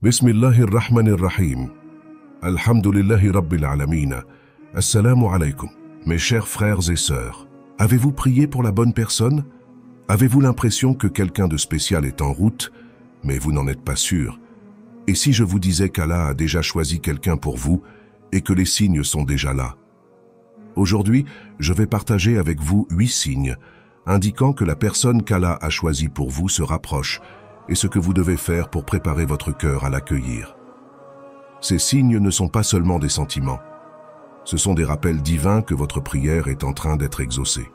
Bismillahirrahmanirrahim. Alhamdulillahi Rabbil Alameen. Assalamu alaikum. Mes chers frères et sœurs, avez-vous prié pour la bonne personne? Avez-vous l'impression que quelqu'un de spécial est en route, mais vous n'en êtes pas sûr? Et si je vous disais qu'Allah a déjà choisi quelqu'un pour vous et que les signes sont déjà là? Aujourd'hui, je vais partager avec vous 8 signes indiquant que la personne qu'Allah a choisie pour vous se rapproche et ce que vous devez faire pour préparer votre cœur à l'accueillir. Ces signes ne sont pas seulement des sentiments. Ce sont des rappels divins que votre prière est en train d'être exaucée.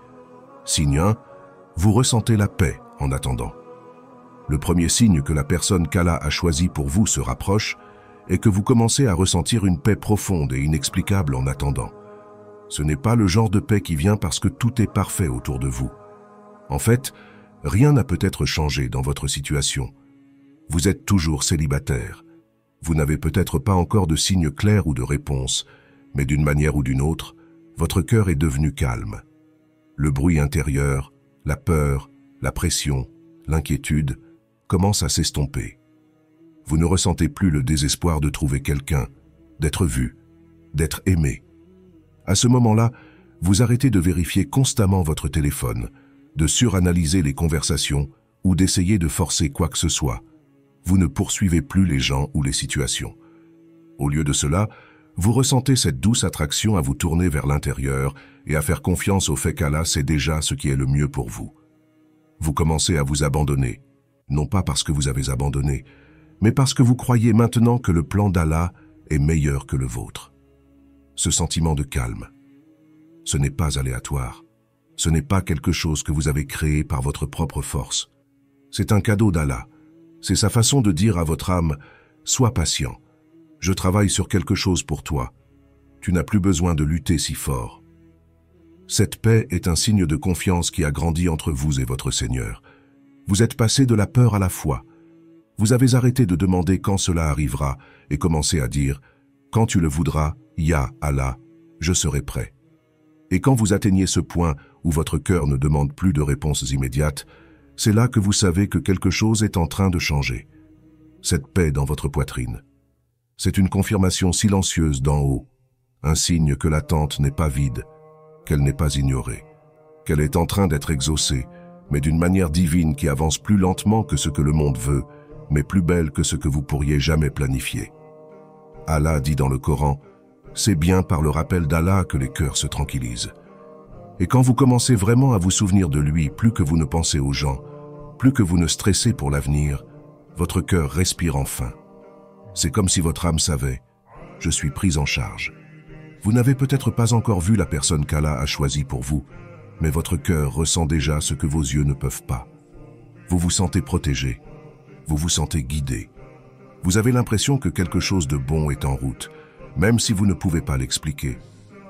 Signe 1, vous ressentez la paix en attendant. Le premier signe que la personne qu'Allah a choisie pour vous se rapproche est que vous commencez à ressentir une paix profonde et inexplicable en attendant. Ce n'est pas le genre de paix qui vient parce que tout est parfait autour de vous. En fait, rien n'a peut-être changé dans votre situation. Vous êtes toujours célibataire. Vous n'avez peut-être pas encore de signes clairs ou de réponse, mais d'une manière ou d'une autre, votre cœur est devenu calme. Le bruit intérieur, la peur, la pression, l'inquiétude commencent à s'estomper. Vous ne ressentez plus le désespoir de trouver quelqu'un, d'être vu, d'être aimé. À ce moment-là, vous arrêtez de vérifier constamment votre téléphone, de suranalyser les conversations ou d'essayer de forcer quoi que ce soit. Vous ne poursuivez plus les gens ou les situations. Au lieu de cela, vous ressentez cette douce attraction à vous tourner vers l'intérieur et à faire confiance au fait qu'Allah sait déjà ce qui est le mieux pour vous. Vous commencez à vous abandonner, non pas parce que vous avez abandonné, mais parce que vous croyez maintenant que le plan d'Allah est meilleur que le vôtre. Ce sentiment de calme, ce n'est pas aléatoire. Ce n'est pas quelque chose que vous avez créé par votre propre force. C'est un cadeau d'Allah. C'est sa façon de dire à votre âme, « Sois patient. Je travaille sur quelque chose pour toi. Tu n'as plus besoin de lutter si fort. » Cette paix est un signe de confiance qui a grandi entre vous et votre Seigneur. Vous êtes passé de la peur à la foi. Vous avez arrêté de demander quand cela arrivera et commencé à dire, « Quand tu le voudras, Ya Allah, je serai prêt. » Et quand vous atteignez ce point où votre cœur ne demande plus de réponses immédiates, c'est là que vous savez que quelque chose est en train de changer. Cette paix dans votre poitrine. C'est une confirmation silencieuse d'en haut, un signe que l'attente n'est pas vide, qu'elle n'est pas ignorée, qu'elle est en train d'être exaucée, mais d'une manière divine qui avance plus lentement que ce que le monde veut, mais plus belle que ce que vous pourriez jamais planifier. Allah dit dans le Coran, « C'est bien par le rappel d'Allah que les cœurs se tranquillisent. » Et quand vous commencez vraiment à vous souvenir de lui, plus que vous ne pensez aux gens, plus que vous ne stressez pour l'avenir, votre cœur respire enfin. C'est comme si votre âme savait, « Je suis prise en charge. » Vous n'avez peut-être pas encore vu la personne qu'Allah a choisie pour vous, mais votre cœur ressent déjà ce que vos yeux ne peuvent pas. Vous vous sentez protégé, vous vous sentez guidé. Vous avez l'impression que quelque chose de bon est en route, même si vous ne pouvez pas l'expliquer.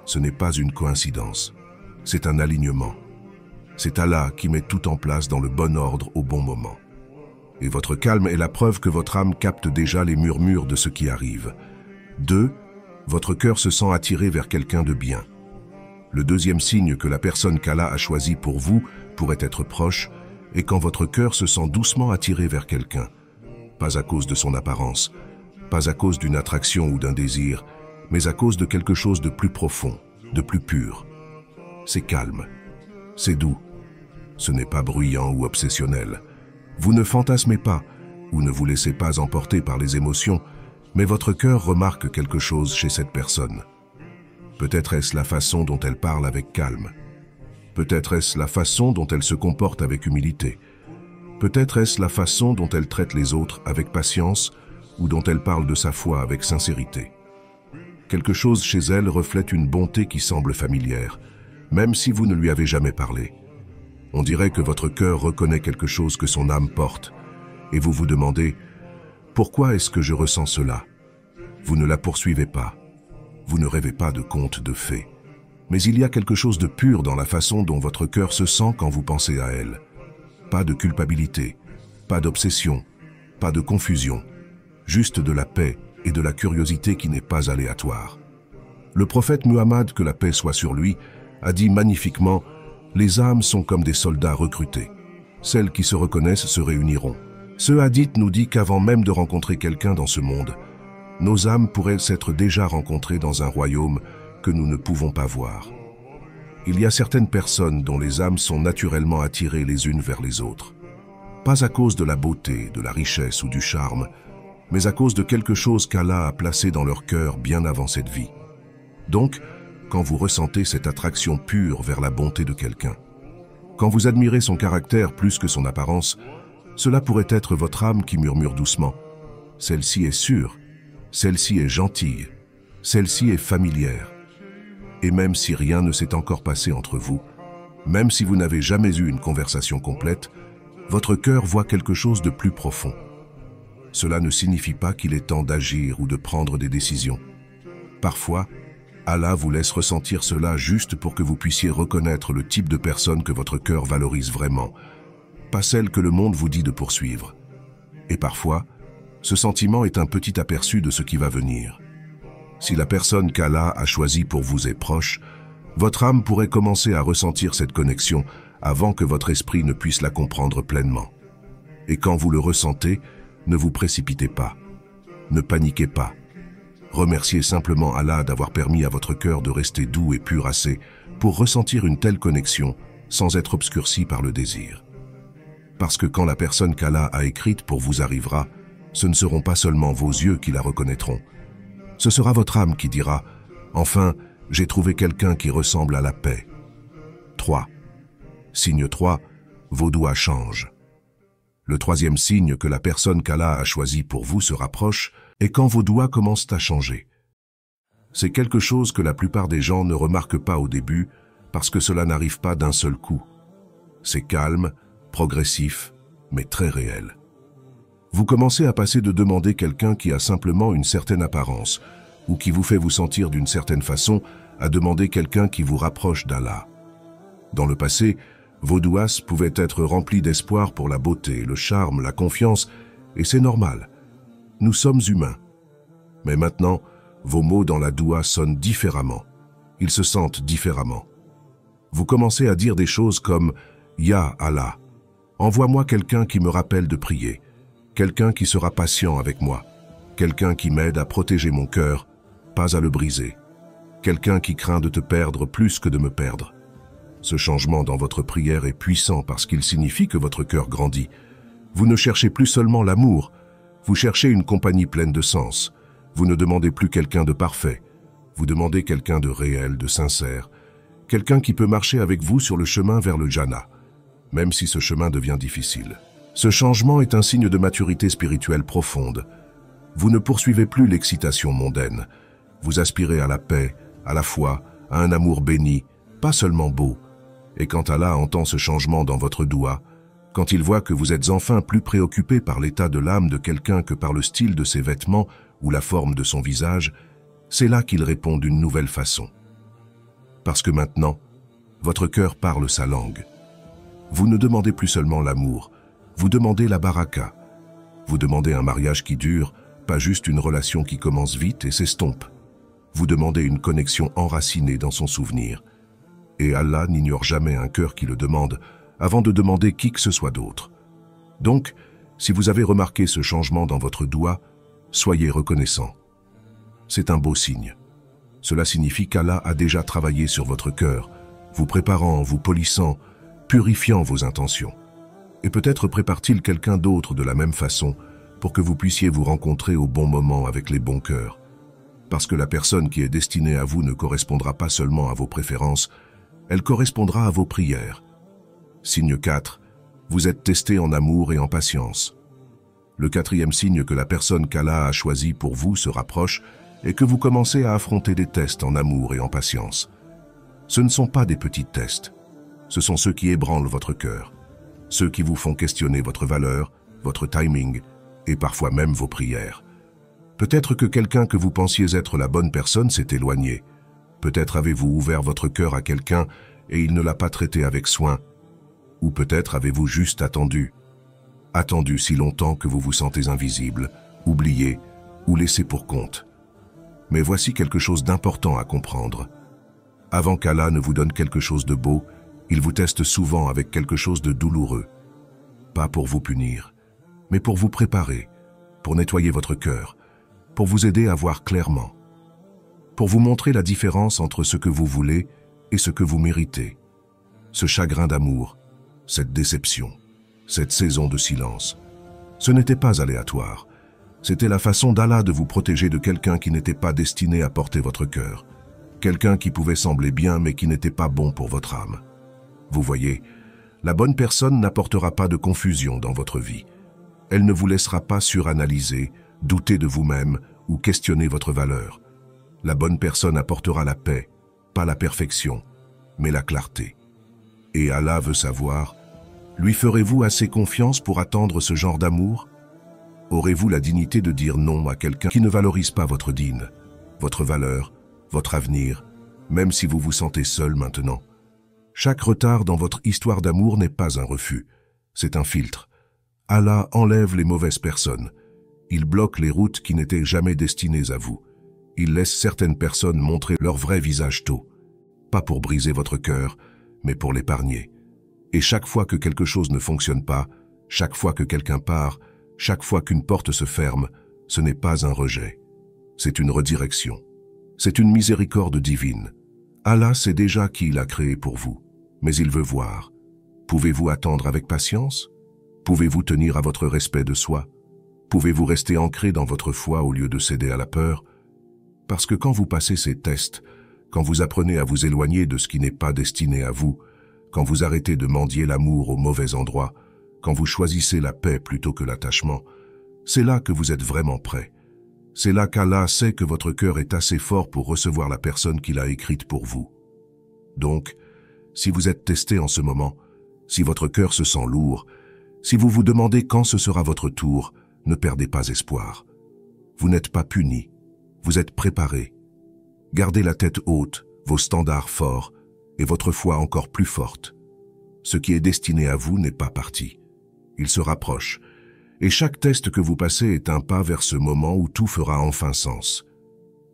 Ce n'est pas une coïncidence. C'est un alignement. C'est Allah qui met tout en place dans le bon ordre au bon moment. Et votre calme est la preuve que votre âme capte déjà les murmures de ce qui arrive. 2. Votre cœur se sent attiré vers quelqu'un de bien. Le deuxième signe que la personne qu'Allah a choisie pour vous pourrait être proche est quand votre cœur se sent doucement attiré vers quelqu'un. Pas à cause de son apparence, pas à cause d'une attraction ou d'un désir, mais à cause de quelque chose de plus profond, de plus pur. C'est calme, c'est doux, ce n'est pas bruyant ou obsessionnel. Vous ne fantasmez pas ou ne vous laissez pas emporter par les émotions, mais votre cœur remarque quelque chose chez cette personne. Peut-être est-ce la façon dont elle parle avec calme. Peut-être est-ce la façon dont elle se comporte avec humilité. Peut-être est-ce la façon dont elle traite les autres avec patience ou dont elle parle de sa foi avec sincérité. Quelque chose chez elle reflète une bonté qui semble familière, même si vous ne lui avez jamais parlé. On dirait que votre cœur reconnaît quelque chose que son âme porte, et vous vous demandez « Pourquoi est-ce que je ressens cela ?» Vous ne la poursuivez pas, vous ne rêvez pas de contes de fées, mais il y a quelque chose de pur dans la façon dont votre cœur se sent quand vous pensez à elle. Pas de culpabilité, pas d'obsession, pas de confusion, juste de la paix et de la curiosité qui n'est pas aléatoire. Le prophète Muhammad, que la paix soit sur lui, a dit magnifiquement « Les âmes sont comme des soldats recrutés. Celles qui se reconnaissent se réuniront. Ce hadith nous dit qu'avant même de rencontrer quelqu'un dans ce monde, nos âmes pourraient s'être déjà rencontrées dans un royaume que nous ne pouvons pas voir. Il y a certaines personnes dont les âmes sont naturellement attirées les unes vers les autres. Pas à cause de la beauté, de la richesse ou du charme, mais à cause de quelque chose qu'Allah a placé dans leur cœur bien avant cette vie. Donc, quand vous ressentez cette attraction pure vers la bonté de quelqu'un, quand vous admirez son caractère plus que son apparence, cela pourrait être votre âme qui murmure doucement. Celle-ci est sûre, celle-ci est gentille, celle-ci est familière. Et même si rien ne s'est encore passé entre vous, même si vous n'avez jamais eu une conversation complète, votre cœur voit quelque chose de plus profond. Cela ne signifie pas qu'il est temps d'agir ou de prendre des décisions. Parfois, Allah vous laisse ressentir cela juste pour que vous puissiez reconnaître le type de personne que votre cœur valorise vraiment, pas celle que le monde vous dit de poursuivre. Et parfois, ce sentiment est un petit aperçu de ce qui va venir. Si la personne qu'Allah a choisie pour vous est proche, votre âme pourrait commencer à ressentir cette connexion avant que votre esprit ne puisse la comprendre pleinement. Et quand vous le ressentez, ne vous précipitez pas. Ne paniquez pas. Remerciez simplement Allah d'avoir permis à votre cœur de rester doux et pur assez pour ressentir une telle connexion sans être obscurci par le désir. Parce que quand la personne qu'Allah a écrite pour vous arrivera, ce ne seront pas seulement vos yeux qui la reconnaîtront. Ce sera votre âme qui dira « Enfin, j'ai trouvé quelqu'un qui ressemble à la paix. » 3. Signe 3, vos doigts changent. Le troisième signe que la personne qu'Allah a choisie pour vous se rapproche est quand vos doigts commencent à changer. C'est quelque chose que la plupart des gens ne remarquent pas au début parce que cela n'arrive pas d'un seul coup. C'est calme, progressif, mais très réel. Vous commencez à passer de demander quelqu'un qui a simplement une certaine apparence ou qui vous fait vous sentir d'une certaine façon à demander quelqu'un qui vous rapproche d'Allah. Dans le passé, vos doigts pouvaient être remplis d'espoir pour la beauté, le charme, la confiance, et c'est normal. Nous sommes humains. Mais maintenant, vos mots dans la doua sonnent différemment. Ils se sentent différemment. Vous commencez à dire des choses comme « Ya Allah, envoie-moi quelqu'un qui me rappelle de prier, quelqu'un qui sera patient avec moi, quelqu'un qui m'aide à protéger mon cœur, pas à le briser, quelqu'un qui craint de te perdre plus que de me perdre. » Ce changement dans votre prière est puissant parce qu'il signifie que votre cœur grandit. Vous ne cherchez plus seulement l'amour, vous cherchez une compagnie pleine de sens. Vous ne demandez plus quelqu'un de parfait, vous demandez quelqu'un de réel, de sincère, quelqu'un qui peut marcher avec vous sur le chemin vers le Jannah, même si ce chemin devient difficile. Ce changement est un signe de maturité spirituelle profonde. Vous ne poursuivez plus l'excitation mondaine. Vous aspirez à la paix, à la foi, à un amour béni, pas seulement beau. Et quand Allah entend ce changement dans votre doua, quand il voit que vous êtes enfin plus préoccupé par l'état de l'âme de quelqu'un que par le style de ses vêtements ou la forme de son visage, c'est là qu'il répond d'une nouvelle façon. Parce que maintenant, votre cœur parle sa langue. Vous ne demandez plus seulement l'amour, vous demandez la baraka. Vous demandez un mariage qui dure, pas juste une relation qui commence vite et s'estompe. Vous demandez une connexion enracinée dans son souvenir. Et Allah n'ignore jamais un cœur qui le demande avant de demander qui que ce soit d'autre. Donc, si vous avez remarqué ce changement dans votre doua, soyez reconnaissant. C'est un beau signe. Cela signifie qu'Allah a déjà travaillé sur votre cœur, vous préparant, vous polissant, purifiant vos intentions. Et peut-être prépare-t-il quelqu'un d'autre de la même façon pour que vous puissiez vous rencontrer au bon moment avec les bons cœurs. Parce que la personne qui est destinée à vous ne correspondra pas seulement à vos préférences, elle correspondra à vos prières. Signe 4. Vous êtes testé en amour et en patience. Le quatrième signe que la personne qu'Allah a choisie pour vous se rapproche est que vous commencez à affronter des tests en amour et en patience. Ce ne sont pas des petits tests. Ce sont ceux qui ébranlent votre cœur, ceux qui vous font questionner votre valeur, votre timing et parfois même vos prières. Peut-être que quelqu'un que vous pensiez être la bonne personne s'est éloigné. Peut-être avez-vous ouvert votre cœur à quelqu'un et il ne l'a pas traité avec soin. Ou peut-être avez-vous juste attendu si longtemps que vous vous sentez invisible, oublié ou laissé pour compte. Mais voici quelque chose d'important à comprendre. Avant qu'Allah ne vous donne quelque chose de beau, il vous teste souvent avec quelque chose de douloureux. Pas pour vous punir, mais pour vous préparer, pour nettoyer votre cœur, pour vous aider à voir clairement, pour vous montrer la différence entre ce que vous voulez et ce que vous méritez. Ce chagrin d'amour, cette déception, cette saison de silence, ce n'était pas aléatoire. C'était la façon d'Allah de vous protéger de quelqu'un qui n'était pas destiné à porter votre cœur, quelqu'un qui pouvait sembler bien mais qui n'était pas bon pour votre âme. Vous voyez, la bonne personne n'apportera pas de confusion dans votre vie. Elle ne vous laissera pas suranalyser, douter de vous-même ou questionner votre valeur. La bonne personne apportera la paix, pas la perfection, mais la clarté. Et Allah veut savoir, lui ferez-vous assez confiance pour attendre ce genre d'amour? Aurez-vous la dignité de dire non à quelqu'un qui ne valorise pas votre dîne, votre valeur, votre avenir, même si vous vous sentez seul maintenant? Chaque retard dans votre histoire d'amour n'est pas un refus, c'est un filtre. Allah enlève les mauvaises personnes. Il bloque les routes qui n'étaient jamais destinées à vous. Il laisse certaines personnes montrer leur vrai visage tôt. Pas pour briser votre cœur, mais pour l'épargner. Et chaque fois que quelque chose ne fonctionne pas, chaque fois que quelqu'un part, chaque fois qu'une porte se ferme, ce n'est pas un rejet. C'est une redirection. C'est une miséricorde divine. Allah sait déjà qui il a créé pour vous, mais il veut voir. Pouvez-vous attendre avec patience? Pouvez-vous tenir à votre respect de soi? Pouvez-vous rester ancré dans votre foi au lieu de céder à la peur? Parce que quand vous passez ces tests, quand vous apprenez à vous éloigner de ce qui n'est pas destiné à vous, quand vous arrêtez de mendier l'amour au mauvais endroit, quand vous choisissez la paix plutôt que l'attachement, c'est là que vous êtes vraiment prêt. C'est là qu'Allah sait que votre cœur est assez fort pour recevoir la personne qu'il a écrite pour vous. Donc, si vous êtes testé en ce moment, si votre cœur se sent lourd, si vous vous demandez quand ce sera votre tour, ne perdez pas espoir. Vous n'êtes pas puni, vous êtes préparé. Gardez la tête haute, vos standards forts et votre foi encore plus forte. Ce qui est destiné à vous n'est pas parti. Il se rapproche. Et chaque test que vous passez est un pas vers ce moment où tout fera enfin sens.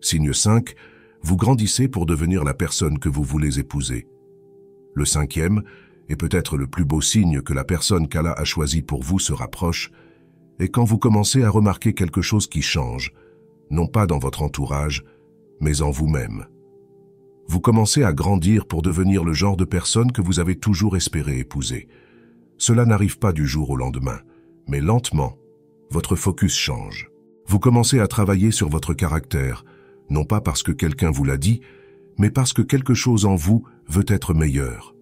Signe 5, vous grandissez pour devenir la personne que vous voulez épouser. Le 5e, et peut-être le plus beau signe que la personne qu'Allah a choisie pour vous se rapproche, est quand vous commencez à remarquer quelque chose qui change, non pas dans votre entourage, mais en vous-même. Vous commencez à grandir pour devenir le genre de personne que vous avez toujours espéré épouser. Cela n'arrive pas du jour au lendemain, mais lentement, votre focus change. Vous commencez à travailler sur votre caractère, non pas parce que quelqu'un vous l'a dit, mais parce que quelque chose en vous veut être meilleur.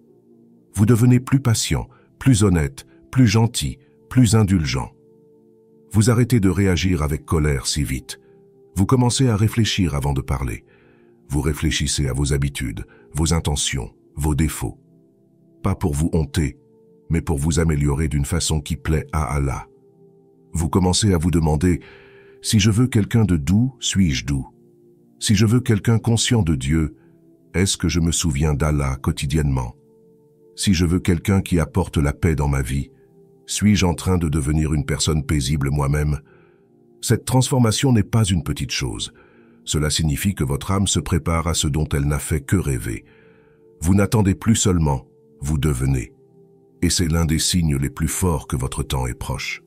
Vous devenez plus patient, plus honnête, plus gentil, plus indulgent. Vous arrêtez de réagir avec colère si vite. Vous commencez à réfléchir avant de parler. Vous réfléchissez à vos habitudes, vos intentions, vos défauts. Pas pour vous honter, mais pour vous améliorer d'une façon qui plaît à Allah. Vous commencez à vous demander, si je veux quelqu'un de doux, suis-je doux? Si je veux quelqu'un conscient de Dieu, est-ce que je me souviens d'Allah quotidiennement? Si je veux quelqu'un qui apporte la paix dans ma vie, suis-je en train de devenir une personne paisible moi-même? Cette transformation n'est pas une petite chose. Cela signifie que votre âme se prépare à ce dont elle n'a fait que rêver. Vous n'attendez plus seulement, vous devenez. Et c'est l'un des signes les plus forts que votre temps est proche.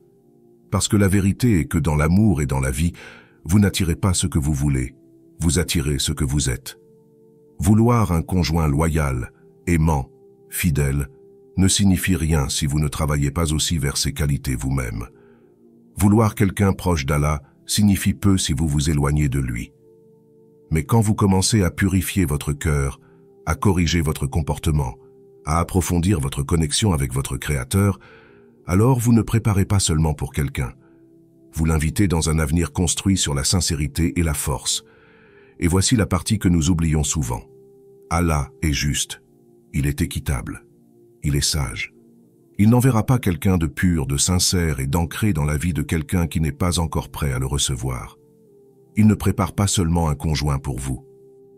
Parce que la vérité est que dans l'amour et dans la vie, vous n'attirez pas ce que vous voulez, vous attirez ce que vous êtes. Vouloir un conjoint loyal, aimant, fidèle, ne signifie rien si vous ne travaillez pas aussi vers ces qualités vous-même. Vouloir quelqu'un proche d'Allah signifie peu si vous vous éloignez de lui. Mais quand vous commencez à purifier votre cœur, à corriger votre comportement, à approfondir votre connexion avec votre Créateur, alors vous ne préparez pas seulement pour quelqu'un. Vous l'invitez dans un avenir construit sur la sincérité et la force. Et voici la partie que nous oublions souvent. Allah est juste. Il est équitable. Il est sage. Il n'enverra pas quelqu'un de pur, de sincère et d'ancré dans la vie de quelqu'un qui n'est pas encore prêt à le recevoir. Il ne prépare pas seulement un conjoint pour vous.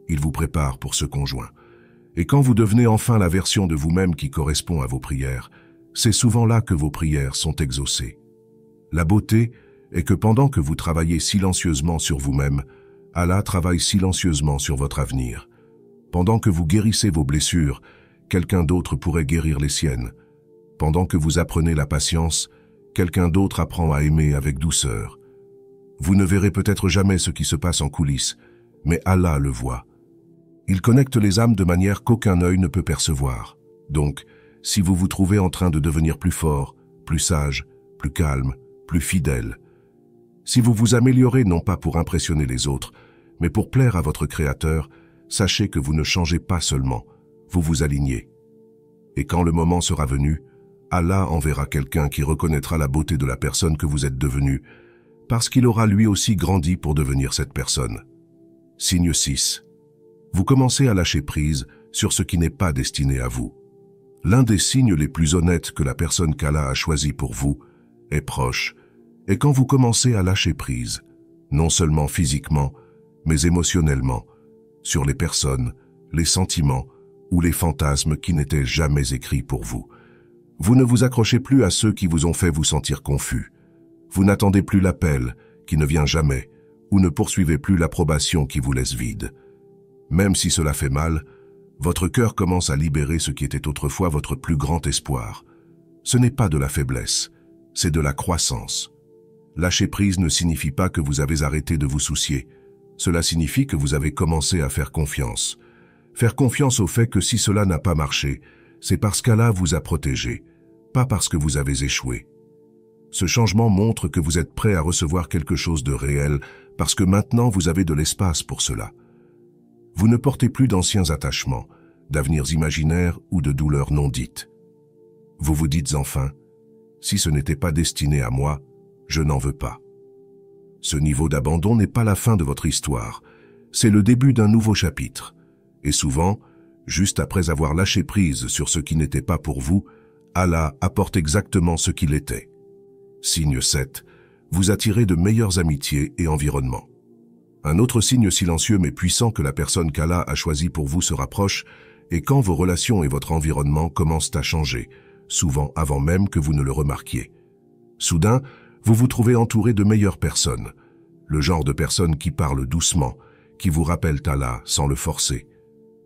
Il vous prépare pour ce conjoint. Et quand vous devenez enfin la version de vous-même qui correspond à vos prières, c'est souvent là que vos prières sont exaucées. La beauté est que pendant que vous travaillez silencieusement sur vous-même, Allah travaille silencieusement sur votre avenir. Pendant que vous guérissez vos blessures, quelqu'un d'autre pourrait guérir les siennes. Pendant que vous apprenez la patience, quelqu'un d'autre apprend à aimer avec douceur. Vous ne verrez peut-être jamais ce qui se passe en coulisses, mais Allah le voit. Il connecte les âmes de manière qu'aucun œil ne peut percevoir. Donc, si vous vous trouvez en train de devenir plus fort, plus sage, plus calme, plus fidèle, si vous vous améliorez non pas pour impressionner les autres, mais pour plaire à votre Créateur, sachez que vous ne changez pas seulement, vous vous alignez. Et quand le moment sera venu, Allah enverra quelqu'un qui reconnaîtra la beauté de la personne que vous êtes devenue, parce qu'il aura lui aussi grandi pour devenir cette personne. Signe 6. Vous commencez à lâcher prise sur ce qui n'est pas destiné à vous. L'un des signes les plus honnêtes que la personne qu'Allah a choisi pour vous est proche, et quand vous commencez à lâcher prise, non seulement physiquement, mais émotionnellement, sur les personnes, les sentiments ou les fantasmes qui n'étaient jamais écrits pour vous. Vous ne vous accrochez plus à ceux qui vous ont fait vous sentir confus. Vous n'attendez plus l'appel qui ne vient jamais, ou ne poursuivez plus l'approbation qui vous laisse vide. Même si cela fait mal, votre cœur commence à libérer ce qui était autrefois votre plus grand espoir. Ce n'est pas de la faiblesse, c'est de la croissance. Lâcher prise ne signifie pas que vous avez arrêté de vous soucier. Cela signifie que vous avez commencé à faire confiance. Faire confiance au fait que si cela n'a pas marché, c'est parce qu'Allah vous a protégé, pas parce que vous avez échoué. Ce changement montre que vous êtes prêt à recevoir quelque chose de réel parce que maintenant vous avez de l'espace pour cela. Vous ne portez plus d'anciens attachements, d'avenirs imaginaires ou de douleurs non dites. Vous vous dites enfin, si ce n'était pas destiné à moi, je n'en veux pas. Ce niveau d'abandon n'est pas la fin de votre histoire, c'est le début d'un nouveau chapitre. Et souvent, juste après avoir lâché prise sur ce qui n'était pas pour vous, Allah apporte exactement ce qu'il était. Signe 7. Vous attirez de meilleures amitiés et environnements. Un autre signe silencieux mais puissant que la personne qu'Allah a choisie pour vous se rapproche est quand vos relations et votre environnement commencent à changer, souvent avant même que vous ne le remarquiez. Soudain, vous vous trouvez entouré de meilleures personnes, le genre de personnes qui parlent doucement, qui vous rappellent Allah sans le forcer,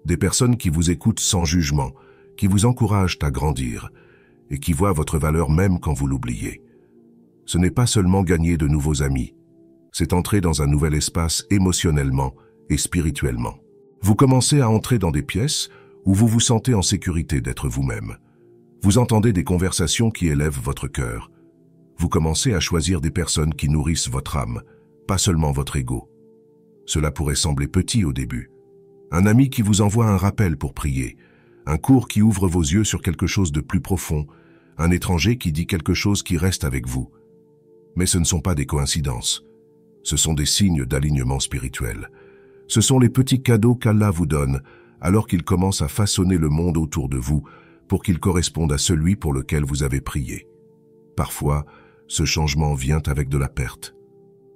des personnes qui vous écoutent sans jugement, qui vous encouragent à grandir et qui voient votre valeur même quand vous l'oubliez. Ce n'est pas seulement gagner de nouveaux amis, c'est entrer dans un nouvel espace émotionnellement et spirituellement. Vous commencez à entrer dans des pièces où vous vous sentez en sécurité d'être vous-même. Vous entendez des conversations qui élèvent votre cœur. Vous commencez à choisir des personnes qui nourrissent votre âme, pas seulement votre ego. Cela pourrait sembler petit au début. Un ami qui vous envoie un rappel pour prier, un cours qui ouvre vos yeux sur quelque chose de plus profond, un étranger qui dit quelque chose qui reste avec vous. Mais ce ne sont pas des coïncidences. Ce sont des signes d'alignement spirituel. Ce sont les petits cadeaux qu'Allah vous donne alors qu'il commence à façonner le monde autour de vous pour qu'il corresponde à celui pour lequel vous avez prié. Parfois, ce changement vient avec de la perte.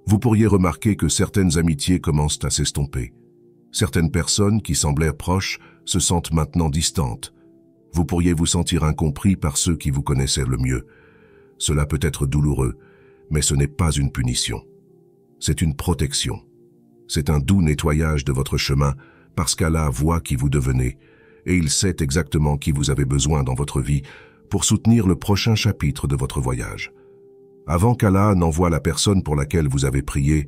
Vous pourriez remarquer que certaines amitiés commencent à s'estomper. Certaines personnes qui semblaient proches se sentent maintenant distantes. Vous pourriez vous sentir incompris par ceux qui vous connaissaient le mieux. Cela peut être douloureux, mais ce n'est pas une punition. C'est une protection. C'est un doux nettoyage de votre chemin parce qu'Allah voit qui vous devenez et il sait exactement qui vous avez besoin dans votre vie pour soutenir le prochain chapitre de votre voyage. Avant qu'Allah n'envoie la personne pour laquelle vous avez prié,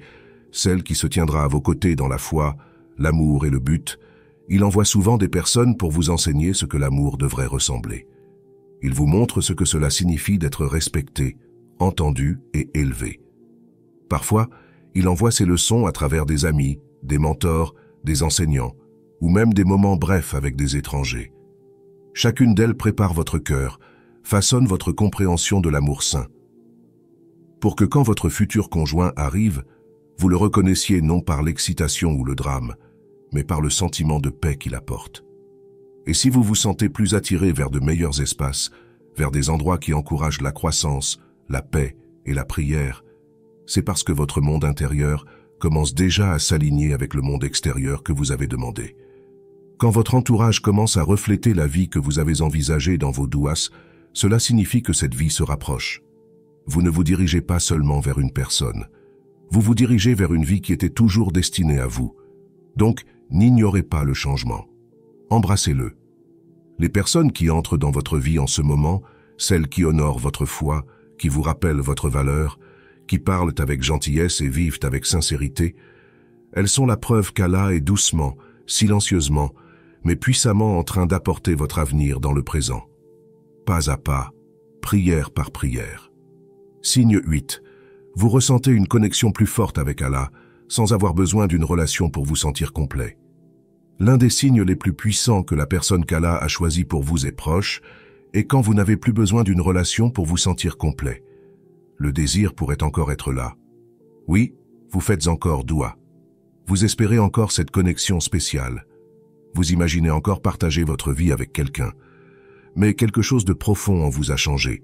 celle qui se tiendra à vos côtés dans la foi, l'amour et le but, il envoie souvent des personnes pour vous enseigner ce que l'amour devrait ressembler. Il vous montre ce que cela signifie d'être respecté, entendu et élevé. Parfois, il envoie ses leçons à travers des amis, des mentors, des enseignants, ou même des moments brefs avec des étrangers. Chacune d'elles prépare votre cœur, façonne votre compréhension de l'amour saint. Pour que quand votre futur conjoint arrive, vous le reconnaissiez non par l'excitation ou le drame, mais par le sentiment de paix qu'il apporte. Et si vous vous sentez plus attiré vers de meilleurs espaces, vers des endroits qui encouragent la croissance, la paix et la prière, c'est parce que votre monde intérieur commence déjà à s'aligner avec le monde extérieur que vous avez demandé. Quand votre entourage commence à refléter la vie que vous avez envisagée dans vos douas, cela signifie que cette vie se rapproche. Vous ne vous dirigez pas seulement vers une personne. Vous vous dirigez vers une vie qui était toujours destinée à vous. Donc, n'ignorez pas le changement. Embrassez-le. Les personnes qui entrent dans votre vie en ce moment, celles qui honorent votre foi, qui vous rappellent votre valeur, qui parlent avec gentillesse et vivent avec sincérité, elles sont la preuve qu'Allah est doucement, silencieusement, mais puissamment en train d'apporter votre avenir dans le présent. Pas à pas, prière par prière. Signe 8. Vous ressentez une connexion plus forte avec Allah, sans avoir besoin d'une relation pour vous sentir complet. L'un des signes les plus puissants que la personne qu'Allah a choisi pour vous est proche, et quand vous n'avez plus besoin d'une relation pour vous sentir complet. Le désir pourrait encore être là. Oui, vous faites encore doua. Vous espérez encore cette connexion spéciale. Vous imaginez encore partager votre vie avec quelqu'un. Mais quelque chose de profond en vous a changé.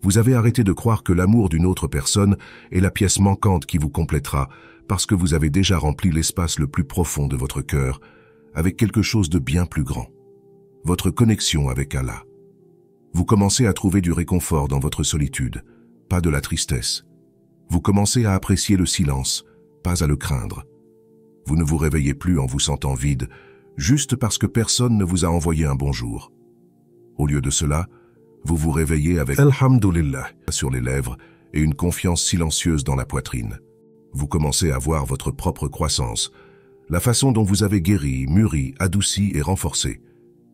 Vous avez arrêté de croire que l'amour d'une autre personne est la pièce manquante qui vous complétera, parce que vous avez déjà rempli l'espace le plus profond de votre cœur avec quelque chose de bien plus grand. Votre connexion avec Allah. Vous commencez à trouver du réconfort dans votre solitude, pas de la tristesse. Vous commencez à apprécier le silence, pas à le craindre. Vous ne vous réveillez plus en vous sentant vide, juste parce que personne ne vous a envoyé un bonjour. Au lieu de cela, vous vous réveillez avec Alhamdulillah sur les lèvres et une confiance silencieuse dans la poitrine. Vous commencez à voir votre propre croissance, la façon dont vous avez guéri, mûri, adouci et renforcé.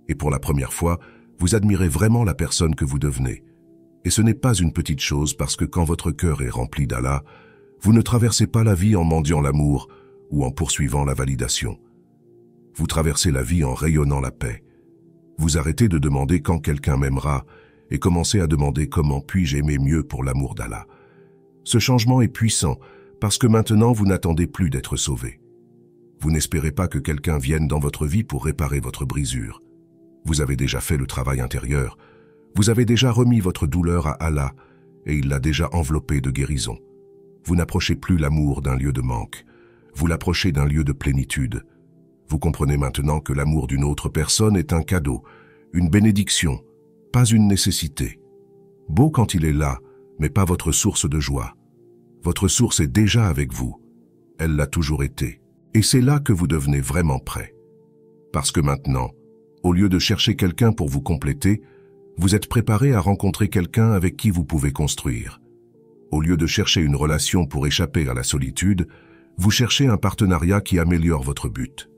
Et pour la première fois, vous admirez vraiment la personne que vous devenez. Et ce n'est pas une petite chose parce que quand votre cœur est rempli d'Allah, vous ne traversez pas la vie en mendiant l'amour ou en poursuivant la validation. Vous traversez la vie en rayonnant la paix. Vous arrêtez de demander quand quelqu'un m'aimera et commencez à demander comment puis-je aimer mieux pour l'amour d'Allah. Ce changement est puissant parce que maintenant vous n'attendez plus d'être sauvé. Vous n'espérez pas que quelqu'un vienne dans votre vie pour réparer votre brisure. Vous avez déjà fait le travail intérieur. Vous avez déjà remis votre douleur à Allah et il l'a déjà enveloppé de guérison. Vous n'approchez plus l'amour d'un lieu de manque. Vous l'approchez d'un lieu de plénitude. Vous comprenez maintenant que l'amour d'une autre personne est un cadeau, une bénédiction, pas une nécessité. Beau quand il est là, mais pas votre source de joie. Votre source est déjà avec vous. Elle l'a toujours été. Et c'est là que vous devenez vraiment prêt. Parce que maintenant, au lieu de chercher quelqu'un pour vous compléter, vous êtes préparé à rencontrer quelqu'un avec qui vous pouvez construire. Au lieu de chercher une relation pour échapper à la solitude, vous cherchez un partenariat qui améliore votre but.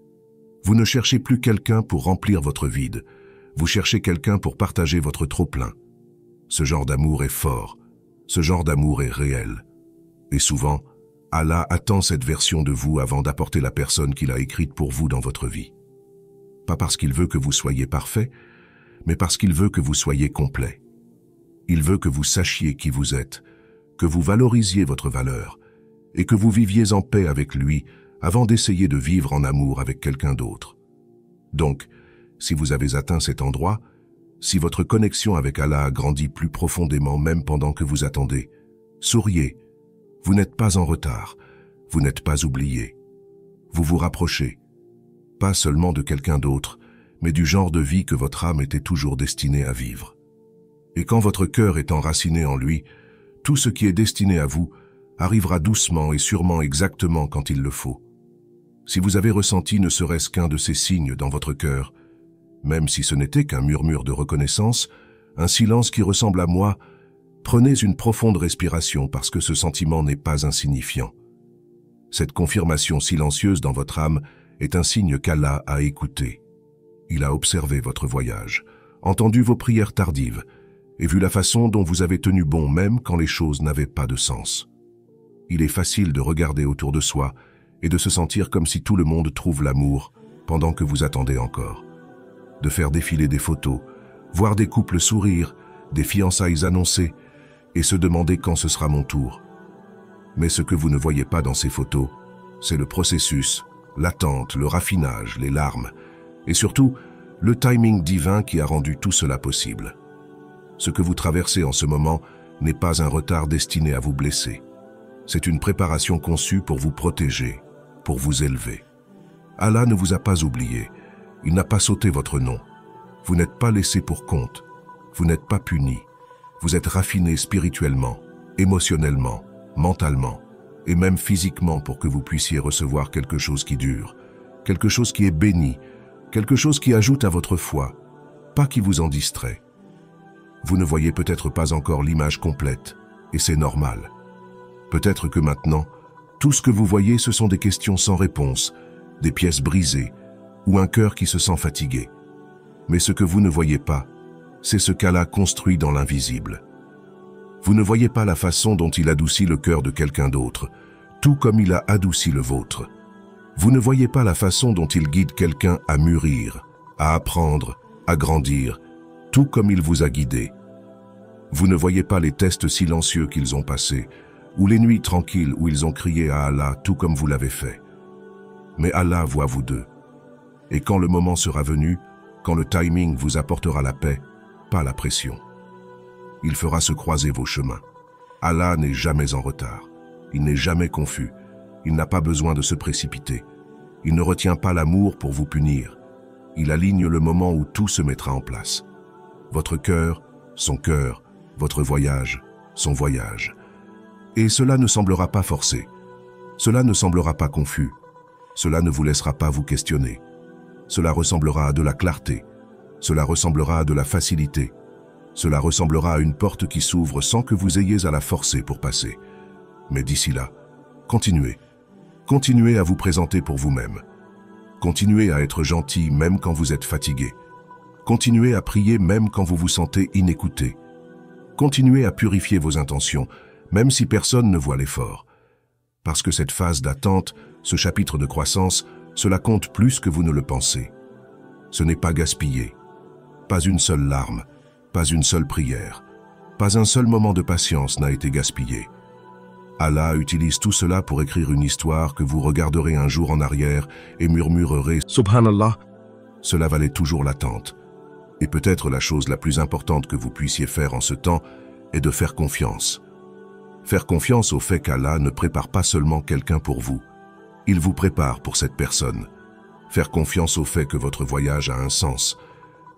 Vous ne cherchez plus quelqu'un pour remplir votre vide, vous cherchez quelqu'un pour partager votre trop-plein. Ce genre d'amour est fort, ce genre d'amour est réel. Et souvent, Allah attend cette version de vous avant d'apporter la personne qu'il a écrite pour vous dans votre vie. Pas parce qu'il veut que vous soyez parfait, mais parce qu'il veut que vous soyez complet. Il veut que vous sachiez qui vous êtes, que vous valorisiez votre valeur et que vous viviez en paix avec lui avant d'essayer de vivre en amour avec quelqu'un d'autre. Donc, si vous avez atteint cet endroit, si votre connexion avec Allah a grandi plus profondément même pendant que vous attendez, souriez. Vous n'êtes pas en retard, vous n'êtes pas oublié. Vous vous rapprochez, pas seulement de quelqu'un d'autre, mais du genre de vie que votre âme était toujours destinée à vivre. Et quand votre cœur est enraciné en lui, tout ce qui est destiné à vous arrivera doucement et sûrement exactement quand il le faut. Si vous avez ressenti ne serait-ce qu'un de ces signes dans votre cœur, même si ce n'était qu'un murmure de reconnaissance, un silence qui ressemble à moi, prenez une profonde respiration parce que ce sentiment n'est pas insignifiant. Cette confirmation silencieuse dans votre âme est un signe qu'Allah a écouté. Il a observé votre voyage, entendu vos prières tardives et vu la façon dont vous avez tenu bon même quand les choses n'avaient pas de sens. Il est facile de regarder autour de soi et de se sentir comme si tout le monde trouve l'amour pendant que vous attendez encore. De faire défiler des photos, voir des couples sourire, des fiançailles annoncées et se demander quand ce sera mon tour. Mais ce que vous ne voyez pas dans ces photos, c'est le processus, l'attente, le raffinage, les larmes et surtout le timing divin qui a rendu tout cela possible. Ce que vous traversez en ce moment n'est pas un retard destiné à vous blesser. C'est une préparation conçue pour vous protéger, pour vous élever. Allah ne vous a pas oublié, il n'a pas sauté votre nom. Vous n'êtes pas laissé pour compte, vous n'êtes pas puni. Vous êtes raffiné spirituellement, émotionnellement, mentalement et même physiquement pour que vous puissiez recevoir quelque chose qui dure, quelque chose qui est béni, quelque chose qui ajoute à votre foi, pas qui vous en distrait. Vous ne voyez peut-être pas encore l'image complète, et c'est normal. Peut-être que maintenant, tout ce que vous voyez, ce sont des questions sans réponse, des pièces brisées, ou un cœur qui se sent fatigué. Mais ce que vous ne voyez pas, c'est ce qu'Allah construit dans l'invisible. Vous ne voyez pas la façon dont il adoucit le cœur de quelqu'un d'autre, tout comme il a adouci le vôtre. Vous ne voyez pas la façon dont il guide quelqu'un à mûrir, à apprendre, à grandir, tout comme il vous a guidé. Vous ne voyez pas les tests silencieux qu'ils ont passés, ou les nuits tranquilles où ils ont crié à Allah tout comme vous l'avez fait. Mais Allah voit vous deux. Et quand le moment sera venu, quand le timing vous apportera la paix, pas la pression. Il fera se croiser vos chemins. Allah n'est jamais en retard. Il n'est jamais confus. Il n'a pas besoin de se précipiter. Il ne retient pas l'amour pour vous punir. Il aligne le moment où tout se mettra en place. Votre cœur, son cœur, votre voyage, son voyage. Et cela ne semblera pas forcé. Cela ne semblera pas confus. Cela ne vous laissera pas vous questionner. Cela ressemblera à de la clarté. Cela ressemblera à de la facilité. Cela ressemblera à une porte qui s'ouvre sans que vous ayez à la forcer pour passer. Mais d'ici là, continuez. Continuez à vous présenter pour vous-même. Continuez à être gentil même quand vous êtes fatigué. Continuez à prier même quand vous vous sentez inécouté. Continuez à purifier vos intentions, même si personne ne voit l'effort. Parce que cette phase d'attente, ce chapitre de croissance, cela compte plus que vous ne le pensez. Ce n'est pas gaspillé. Pas une seule larme, pas une seule prière, pas un seul moment de patience n'a été gaspillé. Allah utilise tout cela pour écrire une histoire que vous regarderez un jour en arrière et murmurerez « Subhanallah ». Cela valait toujours l'attente. Et peut-être la chose la plus importante que vous puissiez faire en ce temps est de faire confiance. Faire confiance au fait qu'Allah ne prépare pas seulement quelqu'un pour vous. Il vous prépare pour cette personne. Faire confiance au fait que votre voyage a un sens,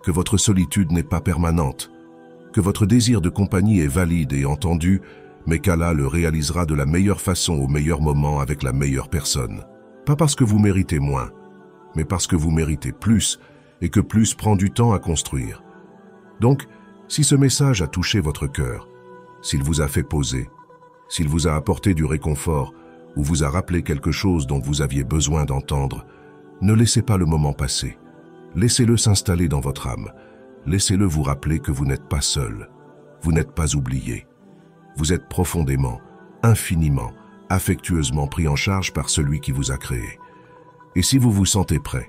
que votre solitude n'est pas permanente, que votre désir de compagnie est valide et entendu, mais qu'Allah le réalisera de la meilleure façon au meilleur moment avec la meilleure personne. Pas parce que vous méritez moins, mais parce que vous méritez plus et que plus prend du temps à construire. Donc, si ce message a touché votre cœur, s'il vous a fait poser, s'il vous a apporté du réconfort ou vous a rappelé quelque chose dont vous aviez besoin d'entendre, ne laissez pas le moment passer. Laissez-le s'installer dans votre âme. Laissez-le vous rappeler que vous n'êtes pas seul. Vous n'êtes pas oublié. Vous êtes profondément, infiniment, affectueusement pris en charge par celui qui vous a créé. Et si vous vous sentez prêt,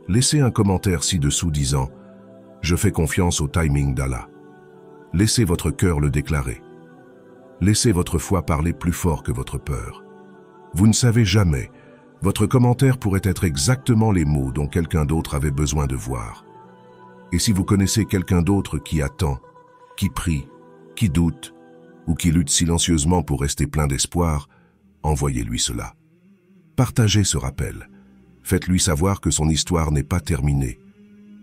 laissez un commentaire ci-dessous disant « Je fais confiance au timing d'Allah ». Laissez votre cœur le déclarer. Laissez votre foi parler plus fort que votre peur. Vous ne savez jamais, votre commentaire pourrait être exactement les mots dont quelqu'un d'autre avait besoin de voir. Et si vous connaissez quelqu'un d'autre qui attend, qui prie, qui doute, ou qui lutte silencieusement pour rester plein d'espoir, envoyez-lui cela. Partagez ce rappel. Faites-lui savoir que son histoire n'est pas terminée,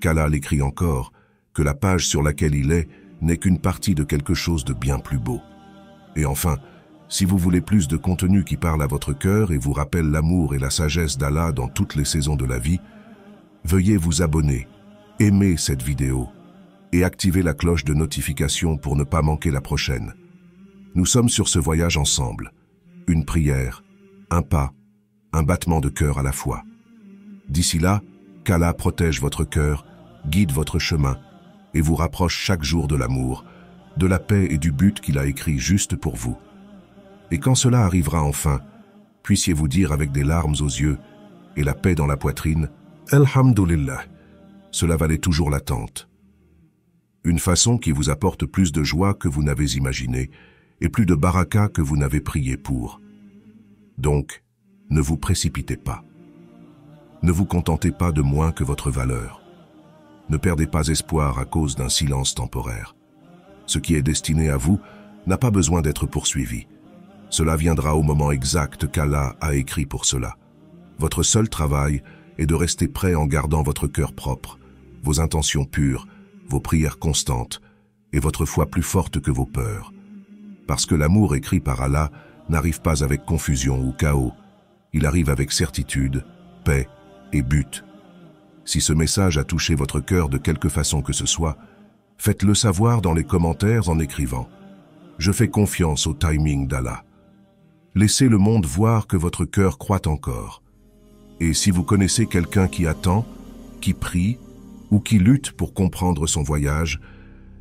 qu'Allah l'écrit encore, que la page sur laquelle il est n'est qu'une partie de quelque chose de bien plus beau. Et enfin, si vous voulez plus de contenu qui parle à votre cœur et vous rappelle l'amour et la sagesse d'Allah dans toutes les saisons de la vie, veuillez vous abonner, aimer cette vidéo et activer la cloche de notification pour ne pas manquer la prochaine. Nous sommes sur ce voyage ensemble. Une prière, un pas, un battement de cœur à la fois. D'ici là, qu'Allah protège votre cœur, guide votre chemin et vous rapproche chaque jour de l'amour, de la paix et du but qu'il a écrit juste pour vous. Et quand cela arrivera enfin, puissiez-vous dire avec des larmes aux yeux et la paix dans la poitrine, « Alhamdulillah », cela valait toujours l'attente. Une façon qui vous apporte plus de joie que vous n'avez imaginé et plus de baraka que vous n'avez prié pour. Donc, ne vous précipitez pas. Ne vous contentez pas de moins que votre valeur. Ne perdez pas espoir à cause d'un silence temporaire. Ce qui est destiné à vous n'a pas besoin d'être poursuivi. Cela viendra au moment exact qu'Allah a écrit pour cela. Votre seul travail est de rester prêt en gardant votre cœur propre, vos intentions pures, vos prières constantes et votre foi plus forte que vos peurs. Parce que l'amour écrit par Allah n'arrive pas avec confusion ou chaos, il arrive avec certitude, paix et but. Si ce message a touché votre cœur de quelque façon que ce soit, faites-le savoir dans les commentaires en écrivant Je fais confiance au timing d'Allah. Laissez le monde voir que votre cœur croit encore. Et si vous connaissez quelqu'un qui attend, qui prie ou qui lutte pour comprendre son voyage,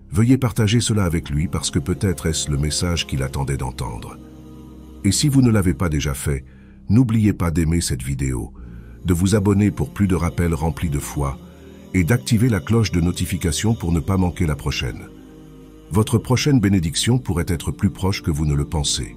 veuillez partager cela avec lui parce que peut-être est-ce le message qu'il attendait d'entendre. Et si vous ne l'avez pas déjà fait, n'oubliez pas d'aimer cette vidéo, de vous abonner pour plus de rappels remplis de foi et d'activer la cloche de notification pour ne pas manquer la prochaine. Votre prochaine bénédiction pourrait être plus proche que vous ne le pensez.